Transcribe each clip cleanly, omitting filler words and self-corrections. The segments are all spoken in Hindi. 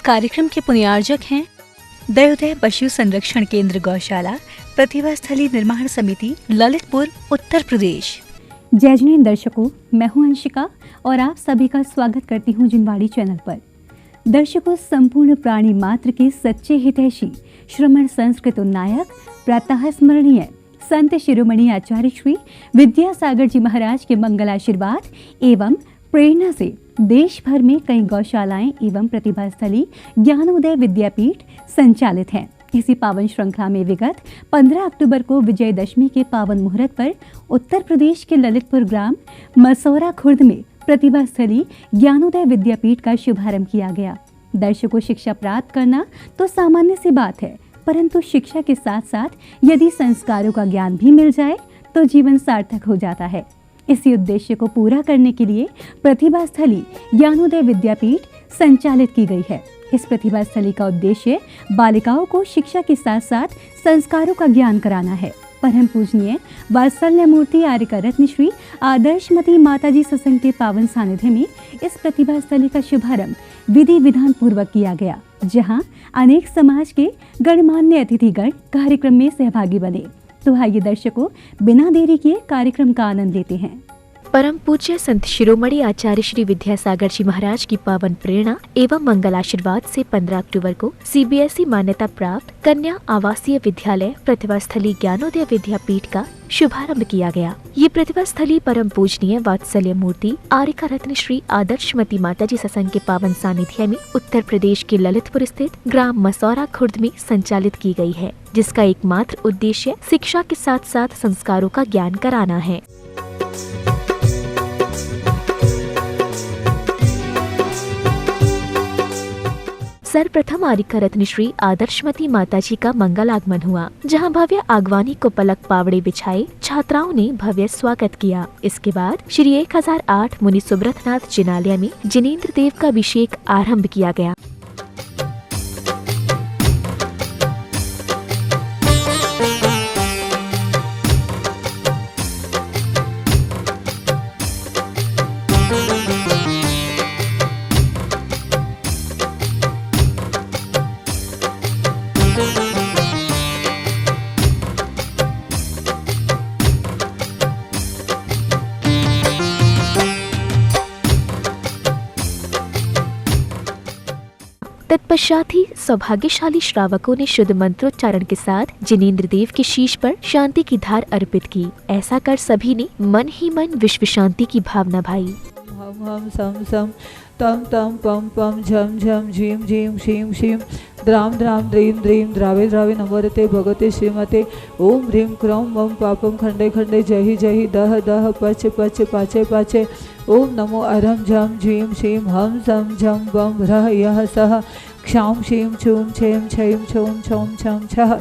कार्यक्रम के पुण्यार्जक हैं दयोदय पशु संरक्षण केंद्र गौशाला प्रतिभा स्थली निर्माण समिति ललितपुर उत्तर प्रदेश। जय जैन दर्शकों, मैं हूं अंशिका और आप सभी का स्वागत करती हूं जिनवाड़ी चैनल पर। दर्शकों, संपूर्ण प्राणी मात्र के सच्चे हितैषी श्रमण संस्कृत नायक प्रातः स्मरणीय संत शिरोमणि आचार्य श्री विद्यासागर जी महाराज के मंगल आशीर्वाद एवं प्रेरणा से देश भर में कई गौशालाएं एवं प्रतिभा स्थली ज्ञानोदय विद्यापीठ संचालित हैं। इसी पावन श्रृंखला में विगत 15 अक्टूबर को विजयदशमी के पावन मुहूर्त पर उत्तर प्रदेश के ललितपुर ग्राम मसौरा खुर्द में प्रतिभा स्थली ज्ञानोदय विद्यापीठ का शुभारंभ किया गया। दर्शकों, शिक्षा प्राप्त करना तो सामान्य सी बात है, परंतु शिक्षा के साथ साथ यदि संस्कारों का ज्ञान भी मिल जाए तो जीवन सार्थक हो जाता है। इसी उद्देश्य को पूरा करने के लिए प्रतिभा स्थली ज्ञानोदय विद्यापीठ संचालित की गई है। इस प्रतिभा स्थली का उद्देश्य बालिकाओं को शिक्षा के साथ साथ संस्कारों का ज्ञान कराना है। परम पूजनीय वात्सल्य मूर्ति आर्यका रत्न श्री आदर्शमती माताजी सत्संग के पावन सानिध्य में इस प्रतिभा स्थली का शुभारंभ विधि विधान पूर्वक किया गया, जहां अनेक समाज के गणमान्य अतिथिगण कार्यक्रम में सहभागी बने। तो आइए दर्शकों, बिना देरी किए कार्यक्रम का आनंद लेते हैं। परम पूज्य संत शिरोमणि आचार्य श्री विद्यासागर जी महाराज की पावन प्रेरणा एवं मंगल आशीर्वाद से 15 अक्टूबर को सीबीएसई मान्यता प्राप्त कन्या आवासीय विद्यालय प्रतिभा स्थली ज्ञानोदय विद्यापीठ का शुभारंभ किया गया। ये प्रतिभा स्थली परम पूजनीय वात्सल्य मूर्ति आर्यका रत्न श्री आदर्शमती माताजी सत्संग के पावन सानिध्य में उत्तर प्रदेश के ललितपुर स्थित ग्राम मसौरा खुर्द में संचालित की गई है, जिसका एकमात्र उद्देश्य शिक्षा के साथ साथ संस्कारों का ज्ञान कराना है। सर्वप्रथम आर्यका रत्न श्री आदर्शमती माताजी का मंगल आगमन हुआ, जहां भव्य आगवानी को पलक पावड़े बिछाए छात्राओं ने भव्य स्वागत किया। इसके बाद श्री 1008 मुनि सुब्रतनाथ जिनालय में जिनेन्द्र देव का अभिषेक आरंभ किया गया। तत्पश्चात ही सौभाग्यशाली श्रावकों ने शुद्ध मंत्रोच्चारण के साथ जिनेन्द्र देव के शीश पर शांति की धार अर्पित की। ऐसा कर सभी ने मन ही मन विश्व शांति की भावना भाई। हम हम सम सम तम तम पम पम झम झम झीम झीम शीम शीम द्राम द्राम द्रीम द्रीम द्रावे द्रावे नमोरते भगवते श्रीमते ओम ह्रीं क्रौं मम पापम खंडे खंडे जहि जहि दह दह पच पच पाचे पाचे ओम नमो अरम झम झीम शीम हम सम झम बम ह्रः यः सः क्षां शीं छूं छें छैं छौं छौं छं छः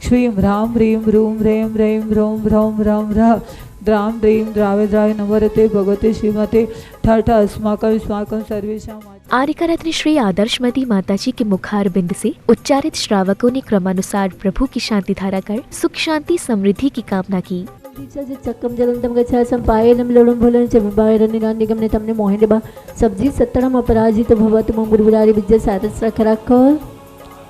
क्ष्वीं ह्रां ह्रीं ह्रूं ह्रें ह्रैं ह्रौं ह्रौं ह्रं ह्रः द्राम द्रीं द्रावे द्रावे नमोरते भगवते श्रीमते ठठ अस्माकं सर्वेषां। आर्यका रत्न श्री आदर्शमती माताजी के मुखार बिंद से उच्चारित श्रावकों ने क्रमानुसार प्रभु की शांति धारा कर सुख शांति समृद्धि की कामना की। चक्कम जलंतम गच्छा संपायनम लोलम भोलन च विभायरन निगानिगम ने तमने मोहिने बा सब्जी सत्तरम अपराजित भवत मम गुरुविरारी विद्या सारस रख रखो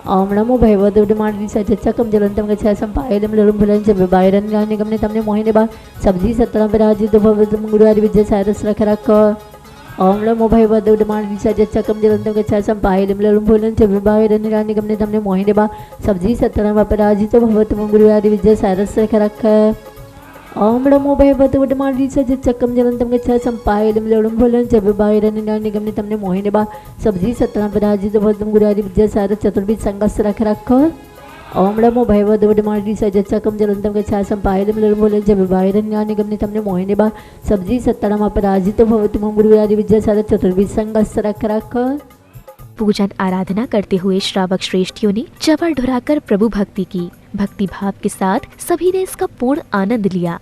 ओम नमो भगवते उडमाड़ी चक्कम जलंतम गच्छा संपायनम लोलम भोलन च विभायरन निगानिगम ने तमने मोहिने बा सब्जी सत्तरम अपराजित भवत मम गुरुविरारी विद्या सारस रख रखो ओम नमो भगवते उडमाड़ी चक्कम जलंतम गच्छा संपायनम लोलम भोलन च विभायरन निगानिगम ने तमने मोहिने बा सब्जी सत्तरम अपराजित भवत मम गुरुविरारी विद्या सारस रख रखो ओम नमो भगवते उडमाड़ी चक्कम जलंतम गच्छा संपायनम लोलम भोलन च विभायरन निगानिगम ने तमने मोहिने बा सब्जी सत्तरम अपराजित भवत मम गुरुविरारी विद्या सारस चतुर्विध संगस रख रखो ओम नमो भगवते उडमाड़ी चक्कम जलंतम गच्छा संपायनम लोलम भोलन च विभायरन निगानिगम ने तमने मोहिने बा सब्जी सत्तरम अपराजित भवत मम गुरुविरारी विद्या सारस चतुर्विध संगस रख रखो। पूजन आराधना करते हुए श्रावक श्रेष्ठियों ने चवर ढुराकर प्रभु भक्ति की। भक्ति भाव के साथ सभी ने इसका पूर्ण आनंद लिया।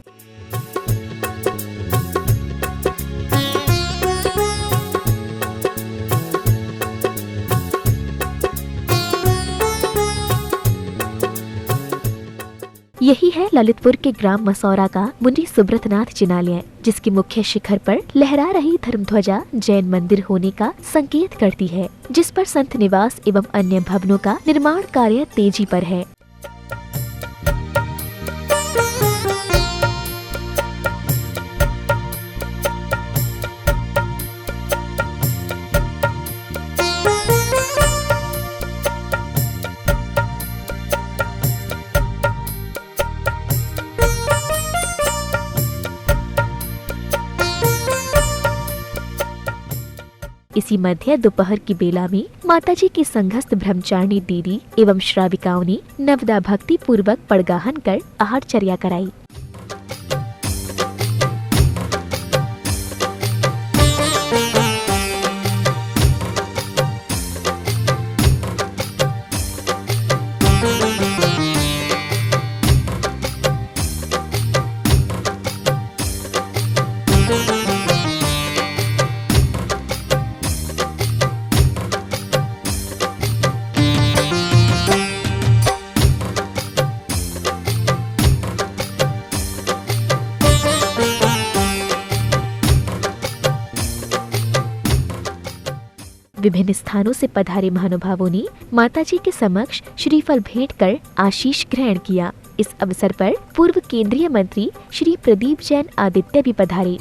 यही है ललितपुर के ग्राम मसौरा का मुनि सुब्रतनाथ जिनालय, जिसकी मुख्य शिखर पर लहरा रही धर्मध्वजा जैन मंदिर होने का संकेत करती है, जिस पर संत निवास एवं अन्य भवनों का निर्माण कार्य तेजी पर है। इसी मध्य दोपहर की बेला में माताजी की संघस्थ ब्रह्मचारिणी दीदी एवं श्राविकाओं ने नवदा भक्ति पूर्वक पड़गाहन कर आहारचर्या कराई। विभिन्न स्थानों से पधारे महानुभावों ने माताजी के समक्ष श्रीफल भेंट कर आशीष ग्रहण किया। इस अवसर पर पूर्व केंद्रीय मंत्री श्री प्रदीप जैन आदित्य भी पधारे।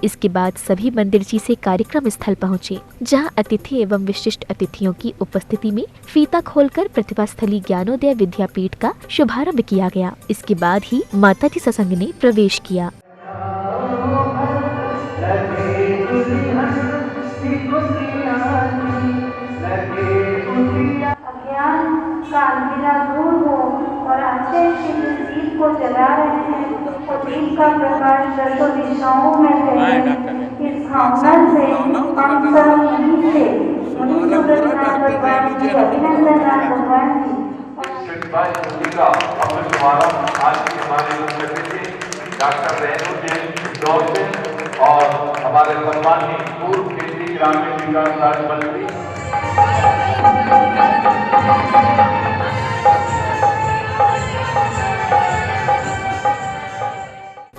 इसके बाद सभी मंदिर जी से कार्यक्रम स्थल पहुँचे, जहां अतिथि एवं विशिष्ट अतिथियों की उपस्थिति में फीता खोलकर प्रतिभा स्थली ज्ञानोदय विद्यापीठ का शुभारंभ किया गया। इसके बाद ही माताजी सत्संग ने प्रवेश किया। को जला रहे हैं और दीप का प्रकाश दसों दिशाओं में है। इस भावना से हम सब यहीं से मुनि सुब्रतनाथ भगवान जी, अभिनंदननाथ भगवान जी का अपने शुभारंभ आज के हमारे मुख्य डॉक्टर रेणु जैन इंदौर से और हमारे सम्मानित पूर्व केंद्रीय ग्रामीण विकास राज्य मंत्री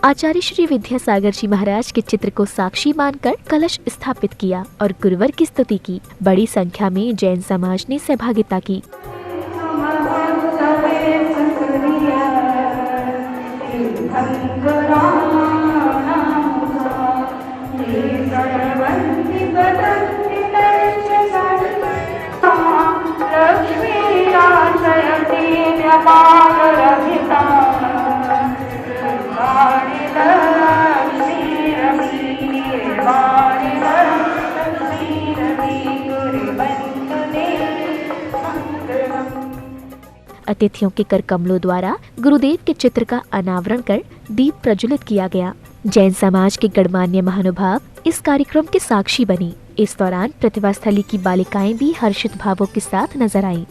आचार्य श्री विद्यासागर जी महाराज के चित्र को साक्षी मानकर कलश स्थापित किया और गुरुवर की स्तुति की। बड़ी संख्या में जैन समाज ने सहभागिता की। अतिथियों के कर कमलों द्वारा गुरुदेव के चित्र का अनावरण कर दीप प्रज्वलित किया गया। जैन समाज के गणमान्य महानुभाव इस कार्यक्रम के साक्षी बनी। इस दौरान प्रतिभा स्थली की बालिकाएं भी हर्षित भावों के साथ नजर आईं।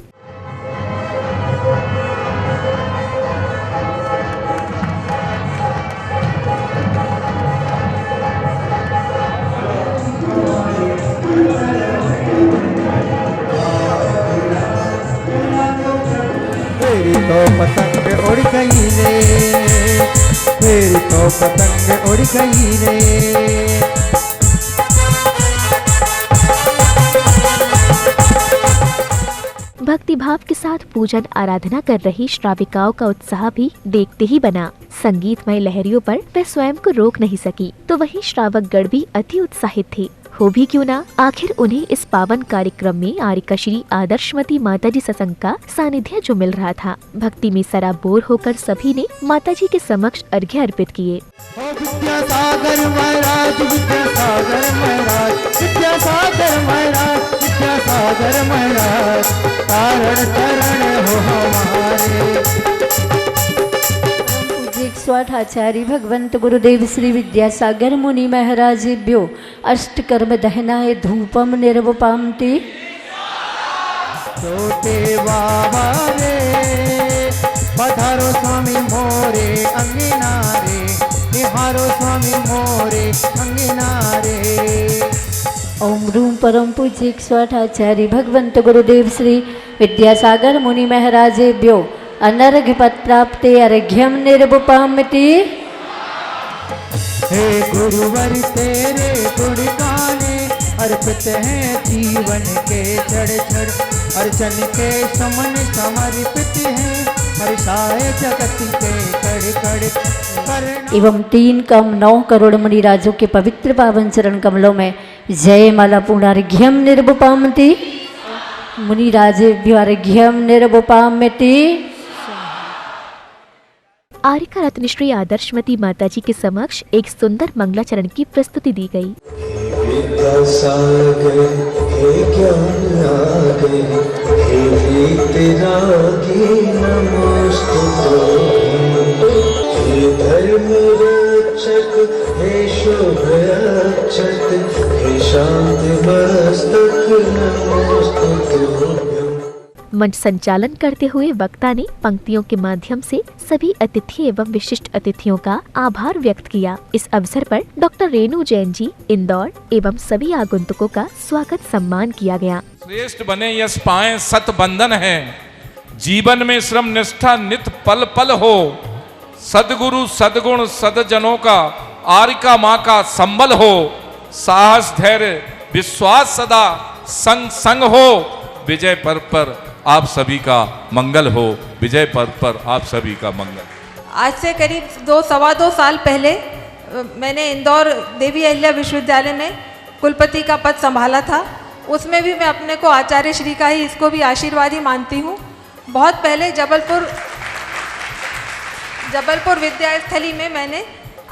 तो पतंग उड़ गई रे, मेरी तो पतंग उड़ गई रे। भक्तिभाव के साथ पूजन आराधना कर रही श्राविकाओं का उत्साह भी देखते ही बना। संगीतमय लहरियों पर वे स्वयं को रोक नहीं सकी, तो वहीं श्रावक गण भी अति उत्साहित थे। हो भी क्यों ना, आखिर उन्हें इस पावन कार्यक्रम में आरिका श्री आदर्शमती माताजी सत्संग का सानिध्य जो मिल रहा था। भक्ति में सराबोर होकर सभी ने माताजी के समक्ष अर्घ्य अर्पित किए। विद्यासागर महाराज, विद्यासागर महाराज, विद्यासागर महाराज, विद्यासागर महाराज, तारण तरण हो हमारे। स्वाठाचार्य भगवंत गुरुदेव श्री विद्यासागर मुनि महाराजेभ्यो अष्टकर्म दहनाय धूपम निर्वपामति। छोटे बाबा रे पधारो स्वामी मोरे अंगना रे, निहारो स्वामी मोरे अंगना रे। ओम रूम परम पूज्य स्वाठाचार्य भगवंत गुरुदेव श्री विद्यासागर मुनि महाराजेभ्यो अनर्घ्य पद प्राप्ते अर्घ्यम निर्वपामति। हे गुरुवर तेरे गुण गाने अर्पित हैं जीवन के चढ़ चढ़, अर्चन के समन समर्पित हैं हर्षाए जगत के कड़ कड़। एवं 3 कम 9 करोड़ मुनिराजों के पवित्र पावन चरण कमलों में जय माला पूर्णार्घ्यम निर्वपामति। मुनिराजेभ्यो अर्घ्यम निर्वपामति। आर्यका रत्नश्री आदर्शमती माताजी के समक्ष एक सुंदर मंगलाचरण की प्रस्तुति दी गई। विद्यासागर हे ज्ञानागर हे वीतरागी नमोस्तुते। हे धर्म रक्षक हे शुभ रक्षक हे शांति मस्तक नमोस्तुते। मंच संचालन करते हुए वक्ता ने पंक्तियों के माध्यम से सभी अतिथि एवं विशिष्ट अतिथियों का आभार व्यक्त किया। इस अवसर पर डॉक्टर रेणु जैन जी इंदौर एवं सभी आगंतुकों का स्वागत सम्मान किया गया। श्रेष्ठ बने यश पाएं सत बंधन है, जीवन में श्रम निष्ठा नित पल पल हो। सदगुरु सदगुण सदजनों का आर्यका माँ का संबल हो। साहस धैर्य विश्वास सदा संग संग हो। विजय पर्व पर आप सभी का मंगल हो। विजय पर्व पर आप सभी का मंगल। आज से करीब 2-2.25 साल पहले मैंने इंदौर देवी अहिल्या विश्वविद्यालय में कुलपति का पद संभाला था। उसमें भी मैं अपने को आचार्य श्री का ही इसको भी आशीर्वाद ही मानती हूँ। बहुत पहले जबलपुर विद्यास्थली में मैंने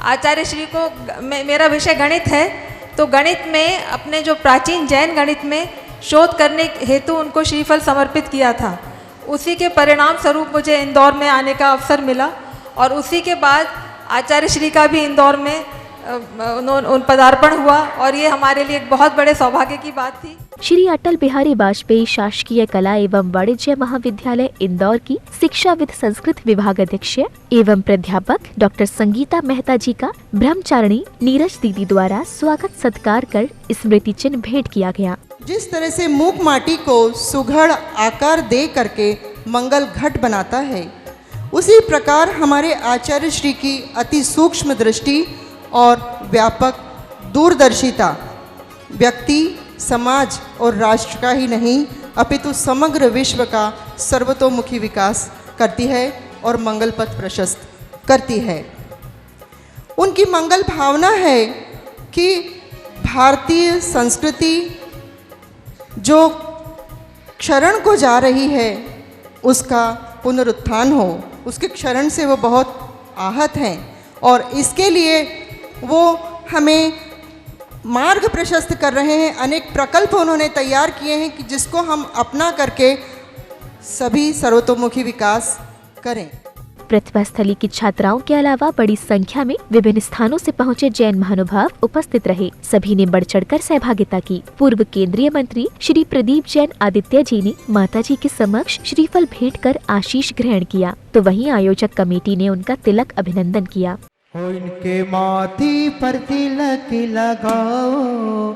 आचार्य श्री को, मेरा विषय गणित है, तो गणित में अपने जो प्राचीन जैन गणित में शोध करने हेतु उनको श्रीफल समर्पित किया था। उसी के परिणाम स्वरूप मुझे इंदौर में आने का अवसर मिला और उसी के बाद आचार्य श्री का भी इंदौर में पदार्पण हुआ और ये हमारे लिए एक बहुत बड़े सौभाग्य की बात थी। श्री अटल बिहारी वाजपेयी शासकीय कला एवं वाणिज्य महाविद्यालय इंदौर की शिक्षाविद संस्कृत विभाग अध्यक्ष एवं प्राध्यापक डॉक्टर संगीता मेहता जी का ब्रह्मचारिणी नीरज दीदी द्वारा स्वागत सत्कार कर स्मृति चिन्ह भेंट किया गया। जिस तरह से मूक माटी को सुघड़ आकार दे करके मंगल घट बनाता है, उसी प्रकार हमारे आचार्य श्री की अति सूक्ष्म दृष्टि और व्यापक दूरदर्शिता व्यक्ति, समाज और राष्ट्र का ही नहीं अपितु समग्र विश्व का सर्वतोमुखी विकास करती है और मंगल पथ प्रशस्त करती है। उनकी मंगल भावना है कि भारतीय संस्कृति जो क्षरण को जा रही है उसका पुनरुत्थान हो। उसके क्षरण से वो बहुत आहत हैं और इसके लिए वो हमें मार्ग प्रशस्त कर रहे हैं। अनेक प्रकल्प उन्होंने तैयार किए हैं कि जिसको हम अपना करके सभी सर्वतोमुखी विकास करें। प्रतिभा स्थली की छात्राओं के अलावा बड़ी संख्या में विभिन्न स्थानों से पहुंचे जैन महानुभाव उपस्थित रहे। सभी ने बढ़ चढ़कर सहभागिता की। पूर्व केंद्रीय मंत्री श्री प्रदीप जैन आदित्य जी ने माताजी के समक्ष श्रीफल भेंट कर आशीष ग्रहण किया, तो वहीं आयोजक कमेटी ने उनका तिलक अभिनंदन किया। हो इनके माथी पर तिलक लगाओ,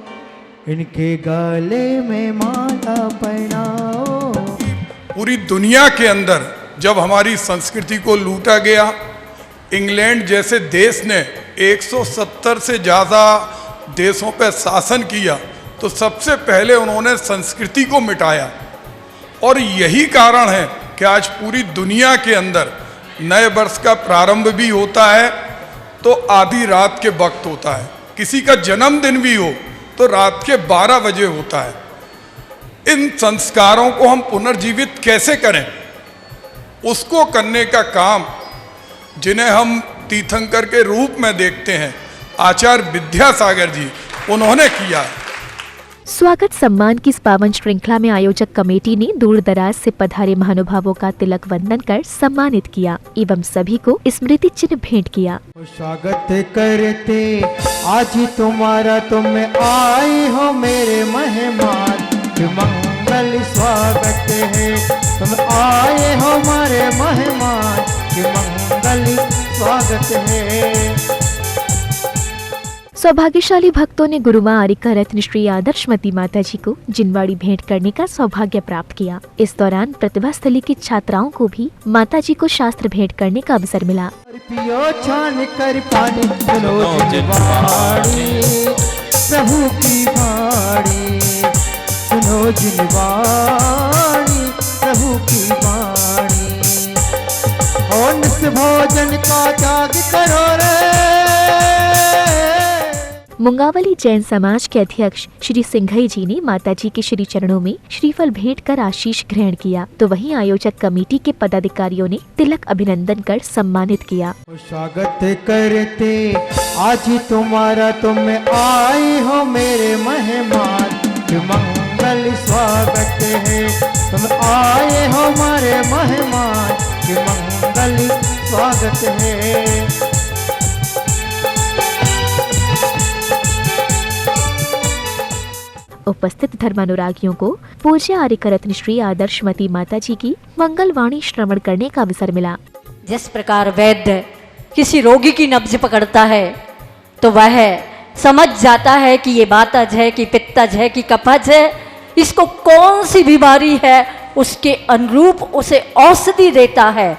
इनके गले में माला पहनाओ। पूरी दुनिया के अंदर जब हमारी संस्कृति को लूटा गया, इंग्लैंड जैसे देश ने 170 से ज़्यादा देशों पर शासन किया, तो सबसे पहले उन्होंने संस्कृति को मिटाया। और यही कारण है कि आज पूरी दुनिया के अंदर नए वर्ष का प्रारंभ भी होता है तो आधी रात के वक्त होता है, किसी का जन्मदिन भी हो तो रात के 12 बजे होता है। इन संस्कारों को हम पुनर्जीवित कैसे करें, उसको करने का काम जिन्हें हम तीर्थंकर के रूप में देखते हैं आचार्य विद्यासागर जी, उन्होंने किया। स्वागत सम्मान की इस पावन श्रृंखला में आयोजक कमेटी ने दूर दराज से पधारे महानुभावों का तिलक वंदन कर सम्मानित किया एवं सभी को स्मृति चिन्ह भेंट किया। स्वागत करते आज तुम्हारा, तुम आए हो मेरे मेहमान, मंगल स्वागत है। तुम आए हो हमारे मेहमान, मंगल स्वागत है। सौभाग्यशाली भक्तों ने गुरु मां आरिका रत्न श्री आदर्शमती माता जी को जिनवाड़ी भेंट करने का सौभाग्य प्राप्त किया। इस दौरान प्रतिभा स्थली की छात्राओं को भी माता जी को शास्त्र भेंट करने का अवसर मिला। पियो छान कर पानी, सुनो जिनवाड़ी प्रभु की बाणी, सुनो जिनवाड़ी प्रभु की बाणी। और निस भोजन का त्याग करो रे। मुंगावली जैन समाज के अध्यक्ष श्री सिंघई जी ने माताजी के श्री चरणों में श्रीफल भेंट कर आशीष ग्रहण किया, तो वहीं आयोजक कमेटी के पदाधिकारियों ने तिलक अभिनंदन कर सम्मानित किया। स्वागत करते आज तुम्हारा, तुम आए हो मेरे मेहमान, मंगल स्वागत है। तुम आए हो हमारे मेहमान, मंगल स्वागत है। उपस्थित धर्मानुरागियों को पूज्य आरिका रत्न श्री आदर्शमती माता जी की मंगल वाणी श्रवण करने का अवसर मिला। जिस प्रकार वैद्य किसी रोगी की नब्ज पकड़ता है तो वह समझ जाता है कि ये वातज है कि पित्तज है कि कफज है, इसको कौन सी बीमारी है, उसके अनुरूप उसे औषधि देता है।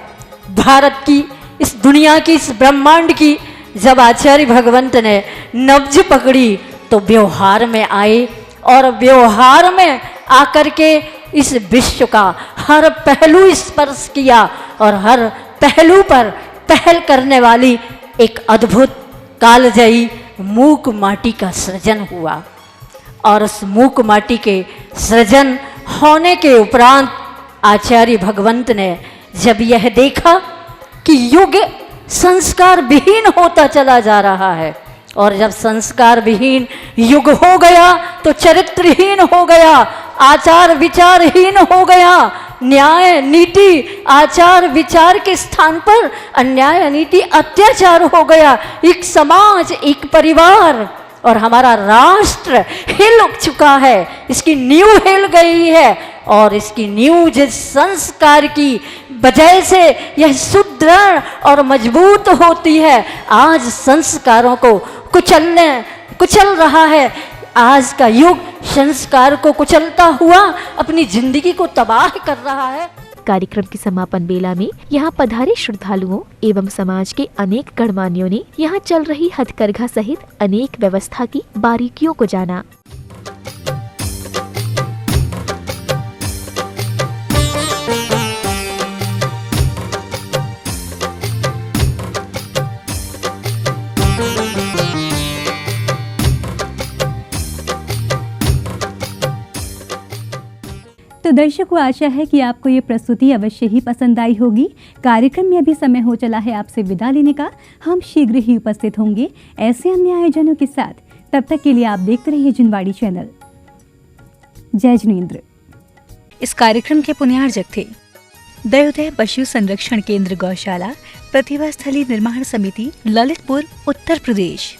भारत की, इस दुनिया की, इस ब्रह्मांड की जब आचार्य भगवंत ने नब्ज पकड़ी तो व्यवहार में आए और व्यवहार में आकर के इस विश्व का हर पहलू स्पर्श किया और हर पहलू पर पहल करने वाली एक अद्भुत कालजयी मूक माटी का सृजन हुआ। और उस मूक माटी के सृजन होने के उपरांत आचार्य भगवंत ने जब यह देखा कि युग संस्कार विहीन होता चला जा रहा है, और जब संस्कार विहीन युग हो गया तो चरित्रहीन हो गया, आचार विचारहीन हो गया, न्याय नीति आचार विचार के स्थान पर अन्याय नीति अत्याचार हो गया। एक समाज, एक परिवार और हमारा राष्ट्र हिल चुका है, इसकी नींव हिल गई है। और इसकी नींव जिस संस्कार की वजह से यह सुदृढ़ और मजबूत होती है, आज संस्कारों को कुचल रहा है। आज का युग संस्कार को कुचलता हुआ अपनी जिंदगी को तबाह कर रहा है। कार्यक्रम की समापन बेला में यहाँ पधारे श्रद्धालुओं एवं समाज के अनेक गणमान्यों ने यहाँ चल रही हथकरघा सहित अनेक व्यवस्था की बारीकियों को जाना। तो दर्शकों, आशा है कि आपको ये प्रस्तुति अवश्य ही पसंद आई होगी। कार्यक्रम में अभी समय हो चला है आपसे विदा लेने का। हम शीघ्र ही उपस्थित होंगे ऐसे अन्य आयोजनों के साथ। तब तक के लिए आप देखते रहिए जिनवाड़ी चैनल। जय जिनेंद्र। इस कार्यक्रम के पुण्यार्जक थे दयोदय पशु संरक्षण केंद्र गौशाला, प्रतिभा स्थली निर्माण समिति, ललितपुर, उत्तर प्रदेश।